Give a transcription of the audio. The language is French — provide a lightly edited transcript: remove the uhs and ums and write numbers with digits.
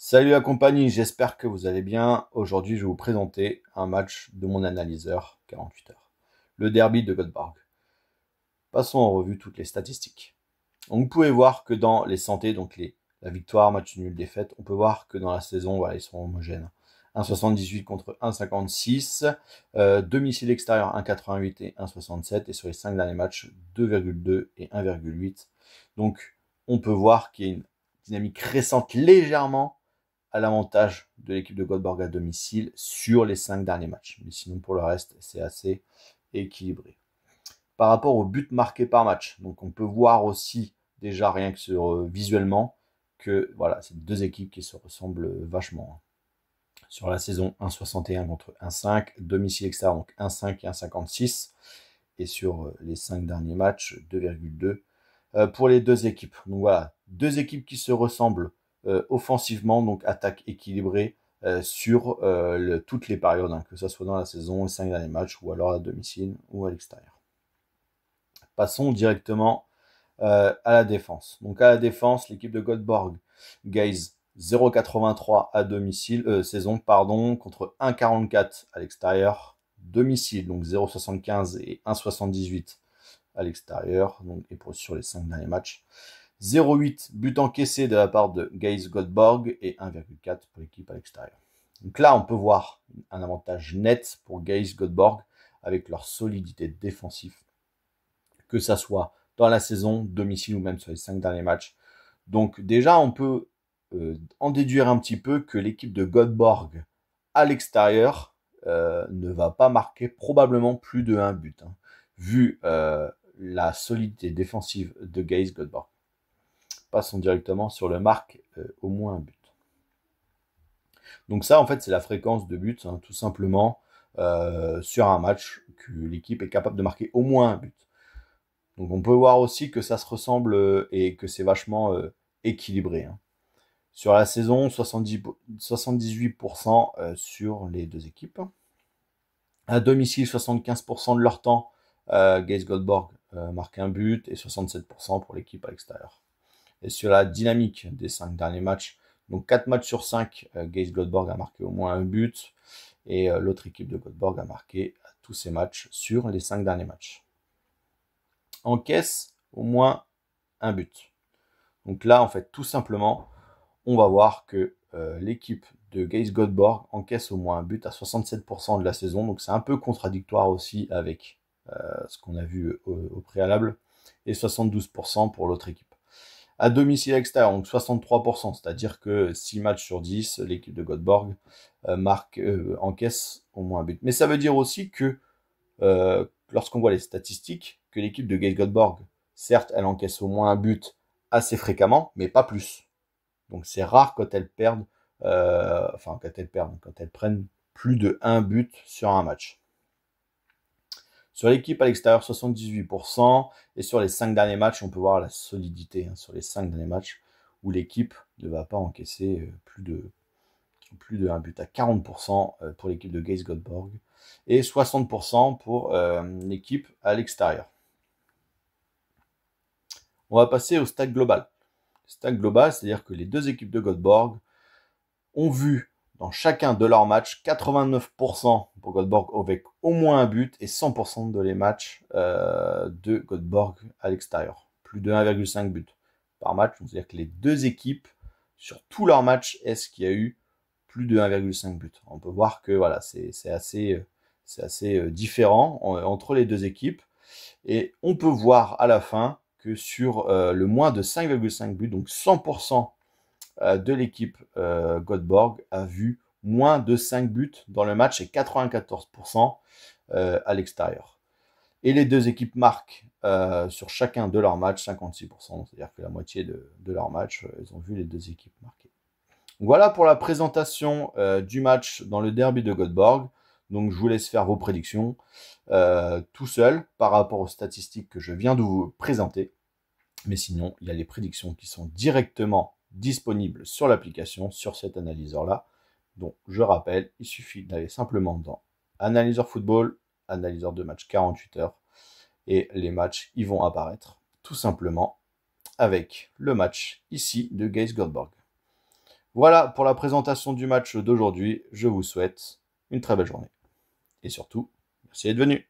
Salut la compagnie, j'espère que vous allez bien. Aujourd'hui, je vais vous présenter un match de mon analyseur 48 heures. Le derby de Göteborg. Passons en revue toutes les statistiques. Donc, vous pouvez voir que dans les santé, la victoire, match nul, défaite, on peut voir que dans la saison, voilà, ils sont homogènes. 1,78 contre 1,56. Domicile extérieur 1,88 et 1,67. Et sur les 5 derniers matchs, 2,2 et 1,8. Donc, on peut voir qu'il y a une dynamique récente légèrement à l'avantage de l'équipe de Göteborg à domicile sur les 5 derniers matchs. Mais sinon, pour le reste, c'est assez équilibré. Par rapport aux buts marqués par match, donc on peut voir aussi déjà rien que visuellement que voilà, c'est deux équipes qui se ressemblent vachement. Sur la saison, 1,61 contre 1,5, domicile extérieur, donc 1,5 et 1,56. Et sur les 5 derniers matchs, 2,2 pour les deux équipes. Donc voilà, deux équipes qui se ressemblent offensivement, donc attaque équilibrée sur toutes les périodes, que ce soit dans la saison, les 5 derniers matchs, ou alors à domicile ou à l'extérieur. Passons directement à la défense. Donc à la défense, l'équipe de Göteborg gaze 0,83 à domicile, contre 1,44 à l'extérieur. Domicile, donc 0,75 et 1,78 à l'extérieur, et sur les 5 derniers matchs. 0,8 but encaissé de la part de Gaze Göteborg et 1,4 pour l'équipe à l'extérieur. Donc là, on peut voir un avantage net pour Gaze Göteborg avec leur solidité défensive, que ça soit dans la saison, domicile ou même sur les 5 derniers matchs. Donc déjà, on peut en déduire un petit peu que l'équipe de Göteborg à l'extérieur ne va pas marquer probablement plus de 1 but, vu la solidité défensive de Gaze Göteborg. Passons directement sur le marque au moins un but. Donc ça, en fait, c'est la fréquence de buts, tout simplement, sur un match, que l'équipe est capable de marquer au moins un but. Donc on peut voir aussi que ça se ressemble et que c'est vachement équilibré. Sur la saison, 78% sur les deux équipes. À domicile, 75% de leur temps, Gaze Göteborg marque un but et 67% pour l'équipe à l'extérieur. Et sur la dynamique des 5 derniers matchs, donc 4 matchs sur 5, Gaze Göteborg a marqué au moins un but et l'autre équipe de Göteborg a marqué tous ses matchs sur les 5 derniers matchs. Encaisse au moins un but. Donc là, en fait, tout simplement, on va voir que l'équipe de Gaze Göteborg encaisse au moins un but à 67% de la saison. Donc c'est un peu contradictoire aussi avec ce qu'on a vu au préalable. Et 72% pour l'autre équipe. À domicile extérieur, donc 63%, c'est-à-dire que 6 matchs sur 10, l'équipe de Göteborg encaisse au moins un but. Mais ça veut dire aussi que, lorsqu'on voit les statistiques, que l'équipe de Gaze Göteborg, certes, elle encaisse au moins un but assez fréquemment, mais pas plus. Donc c'est rare quand elles perdent, quand elles prennent plus de 1 but sur un match. Sur l'équipe à l'extérieur, 78%. Et sur les 5 derniers matchs, on peut voir la solidité sur les 5 derniers matchs où l'équipe ne va pas encaisser plus de 1 but. À 40% pour l'équipe de Gaze Göteborg et 60% pour l'équipe à l'extérieur. On va passer au stade global. Stade global, c'est-à-dire que les deux équipes de Göteborg ont vu dans chacun de leurs matchs 89% pour Göteborg avec au moins un but et 100% de les matchs de Göteborg à l'extérieur. Plus de 1,5 but par match. C'est-à-dire que les deux équipes, sur tous leurs matchs, est-ce qu'il y a eu plus de 1,5 but. On peut voir que voilà, c'est assez différent entre les deux équipes. Et on peut voir à la fin que sur le moins de 5,5 buts, donc 100% de l'équipe Göteborg a vu moins de 5 buts dans le match et 94% à l'extérieur. Et les deux équipes marquent sur chacun de leurs matchs 56%, c'est-à-dire que la moitié de leurs matchs, ils ont vu les deux équipes marquer. Donc voilà pour la présentation du match dans le derby de Göteborg. Donc je vous laisse faire vos prédictions tout seul par rapport aux statistiques que je viens de vous présenter. Mais sinon, il y a les prédictions qui sont directement disponibles sur l'application, sur cet analyseur-là. Donc, je rappelle, il suffit d'aller simplement dans Analyseur Football, analyseur de match 48 heures, et les matchs, ils vont apparaître tout simplement avec le match ici de Gaze Göteborg. Voilà pour la présentation du match d'aujourd'hui. Je vous souhaite une très belle journée. Et surtout, merci d'être venu.